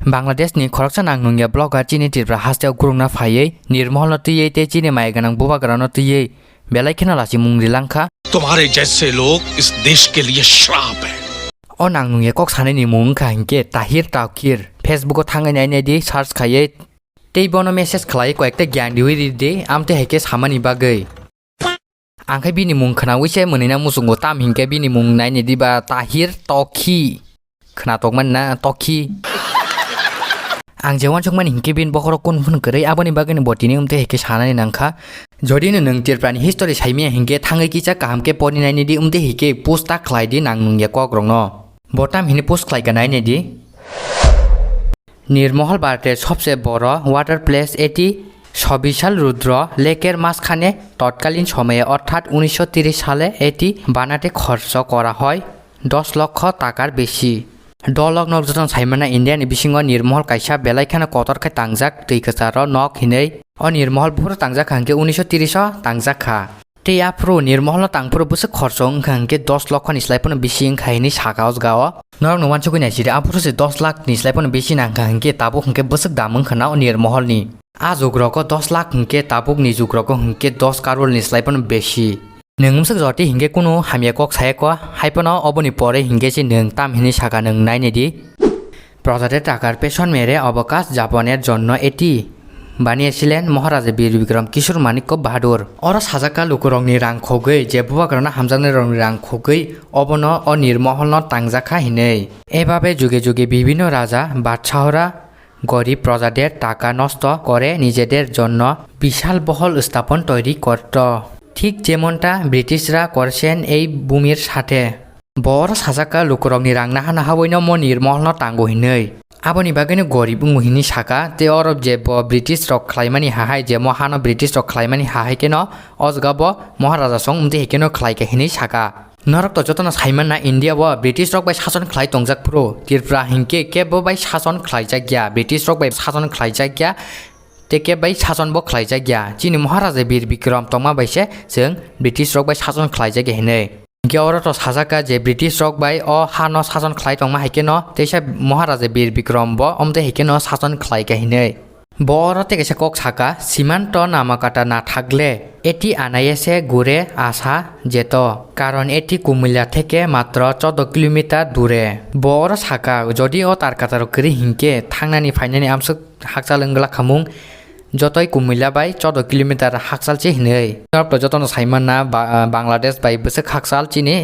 बांग्लादेशनि खरकसा नांनुंगिया blogger चीनी तिरफ्रा हास्तायाव गुरुंना फायै निर्महल तुयै ते चीनी मायगानां बुबाग्रानो तुयै बेलायखेना लासि मुंग्रिलांखा तुम्हारे जैसे लोग इस देश के लिए श्राप है o नांनुंगिया कक सानैनि मुंखा हिंके ताहिर ताकिर फेसबुक थांगाय नायनायदि सार्च खायै तैबनो मेसेज खालाय कयेकटा ज्ञान दिहुरिदि आमते हेके सामानि बागै आंखाय बिनि मुं खोनावैसे मोनैना मुसुंगो ताम हिंके बिनि मुं नायनायदिबा ताहिर तखि खोनातकमोन ना तखि आं जेवान चंमान हिंके बिन बखरो कुन फुन करै आबनि बागैनि बटिनि उमते हेके सानानि नांखा जदिनो नों तिरफ्रानि हिस्टरि साइमिया हिंके थाङै किचा काहामके पनि नायनिदि उमते हेके पोस्टा ख्लायदि नांनुंगिया कग्रंनो बटाम हिनि पोस्ट ख्लायगा नायनायदि निर्महल भारतेर सबसे बड़ वाटार प्लेस एटी সবিশাল রুদ্র লেকের মাঝখানে তৎকালীন সময়ে অর্থাৎ 1930 সালে এটি বানাতে খরচ করা হয় 10 লক্ষ টাকার বেশি ডলক নকজন সাইমানা ইন্ডিয়ান বিসিং নির্মহল কাইসা বেলাইখানা কতরখায় তাংজাক তৈকাচার নক হিनै নির্মহল পুরো তাংজাক হাঙ্কে 1930 তাংজাখা টেয়া পুরো নির্মহল তাংপুরো বসে খরচ হাঙ্কে 10 লক্ষ নিসলাইপন বিসিং খাইনি সাকাওস গাওয়া নরক নমান চকুই নাইছিরে আপুরোসে 10 লাখ নিসলাইপন বেশি নাংখা হাঙ্কে তাবো হাঙ্কে বসে দামং খানা নির্মহলনি जुग्रको 10 लाख हिंके ताबुकनि जुग्रको हिंके 10 करोड़ निस्लाइपन बेशी नोंमसक जति हिंके कुनु हामियाकक सायको हाइपन अबनि परे हिंके से नों ताम हिनि सागा नों नायनेदि प्रजातेर टाकार पेशन मेरे अवकाश जापनेर जन्य एटी बानिয়েছিলেন মহারাজা বীর বিক্রম কিশোর মানিক্য বাহাদুর और साजाका लुकुरंनि रां खगै जेबुवाग्राना हामजांनि रंनि रां खगै अबन अनिर्महल तांजाखा हिनै एभाবে যুগে যুগে বিভিন্ন রাজা বাদশাহরা গরিব প্রজাদের টাকা নষ্ট করে নিজেদের জন্য বিশাল বহল স্থাপন তৈরি করত ঠিক যেমনটা ব্রিটিশরা করেছেন এই ভূমির সাথে বড় সাজাকা লুকুরংনি রাং নাহা নাহা বইনো म निर्महल तांगो हिनै आबनि बागैनो गरीब मुहिनि साका ते अरब जे ब्रिटिश रक ख्लाइमानि हाहाय जे महानो ब्रिटिश रक ख्लाइमानि हाहाय केन अजगाब महाराजा सं उमते हेकेनो ख्लाइके हिनै साका नरक तो जतन साइमाना इंडिया व ब्रिटिश रक बाय शासन ख्लाइ तंजाक प्रो तिरफ्रा हिंके केबो बाय शासन ख्लाइजा गया ब्रिटिश रक बाय शासन ख्लाइजा गया ते के बाय शासन बो ख्लाइजा गया चिनि महाराजा बीर बिक्रम तंमा बायसे जों ब्रिटिश रक बाय शासन ख्लाइजा गे हिनै गेवरा तो साजाका जे ब्रिटिश रक बाय अ हानो शासन ख्लाइ तंमा हाइकेन तेसा महाराजा बीर बिक्रम ब अमते हेकेन शासन ख्लाइगा हिनै বড় থেকে কক ছাকা সীমান্ত নামাকাটা না থাকলে এটি আনাইয়েছে ঘুরে আসা যেত কারণ এটি কুমিল্লা থেকে মাত্র 14 কিলোমিটার দূরে বড় ছাকা যদিও তার কাতার করি হিংকে থাংনানি ফাইনানি আমসো হাকচালংগলা খামুং যতই কুমিল্লা বাই 14 কিলোমিটার হাকচালচি হিनै নরপ যতন সাইমানা বাংলাদেশ বাই বসে হাকচাল চিনি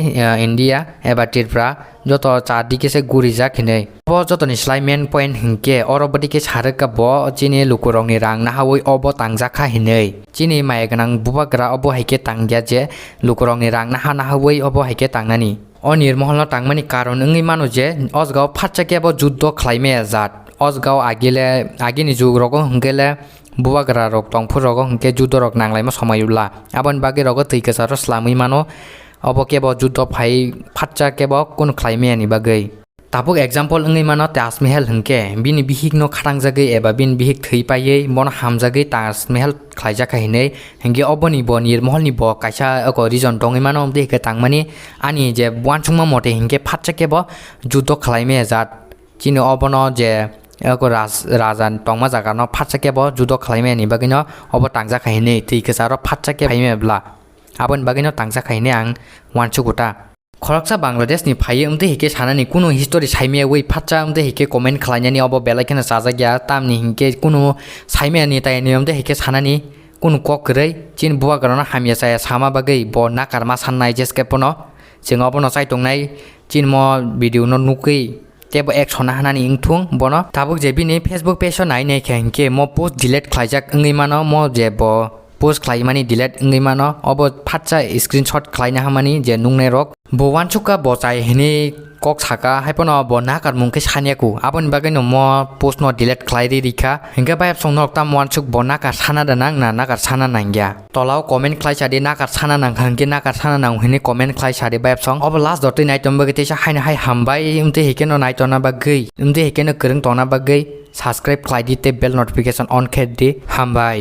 ইন্ডিয়া এবা ত্রিপুরা যত চারদিকে গুড়ি যাক হিनै ব যতনি স্লাইমেন পয়েন্ট হিংকে অরবদিকে সারকা ব চিনি লুকুরংনি রাং নাহাवै अब तांजाखा हिनै चिनि मायगनां बुबाग्रा अब हाइके तांगिया जे लुकुरंनि रां नाहा नाहावै अब हाइके तांनानि अनिर्महल तांमानि कारण ओंगै मानो जे अजगाव फाटचाके अब जुद्ध ख्लाइमे जात अजगाव आगिनि जुग्रगो हंगेले बुबाग्रा रक तंफुर रग हंके जुद्ध रक नांलायमा समायुला आबन बागे रग तैकासार स्लामै मानो अब केब जुद्ध फाइ फाटचा केब कुन ख्लाइमेनि बागै ताबुक एग्जाम्पल ओंगै मानो ताजमहल हंके बिनि बिहिक न खाटांजागै एबा बिनि बिहिक थैपायै बन हामजागै ताजमहल ख्लाइजाखा हिनै हंगे अबनि ब निर्महलनि ब काइसा अक रिजन दङै मानो देखे तांमानि आनि जे वानसुंमा मते हंगे फाटचा केब जुद्ध ख्लाइमे जात चिनो अबन जे अको राजा तंमा जागा न फाटचा केब जुद्ध ख्लाइमेनि बागैनो अब तांजाखा हिनै थैकासार फाटचा के फाइमेब्ला आबन बागैनो तांजाखा हिनै आं वानसुगुटा खरकसा बांग्लादेशनि फायै उमते हेके सानानि कुनु हिस्टरि साइमिया वै फाटचा उमते हेके कमेन्ट खालायनानि अब बेलायखेना साजागिया तामनि हिंके कुनु साइमियानि तायनि उमते हेके सानानि कुनु ककरै चिन बुवाग्राना हामिया साया सामा बागै ब नाकारमा साननाय जेसकेपनो जों अबनो साइतंनाय चिन म भिडिअ न नुकै तेब एक्सन हानानि इंथुं बनो ताबुक जे बिनि फेसबुक पेज नायनाय खेंके म पोस्ट डिलीट खालायजाक ओंगै मानो म जे ब पोस्ट खालायमानि डिलीट ओंगै मानो अब फाटचा स्क्रिनशट खालायना हामानि जे नुंनाय रक बवानसुका बचाय हिनि कक साका हाइपन ब नाकार मुंके सानियाकु आबन बागैनो म पोस्ट न डिलीट खालायरि रिखा हिंगा बाय संग नकता वानसुक ब नाकार साना दनां ना नाकार साना नांगिया तलाव कमेन्ट खालायसादि नाकार साना नांखांके नाकार साना नां हिनि कमेन्ट खालायसादि बाय सं अब लास्ट दतै नायतम बगैतेसा हायना हाय हामबाय उमते हेकेनो नायतना बागै उमते हेकेनो गोरों तना बागै सब्सक्राइब खालायदि ते बेल नोटिफिकेशन ऑन खेदि हामबाय।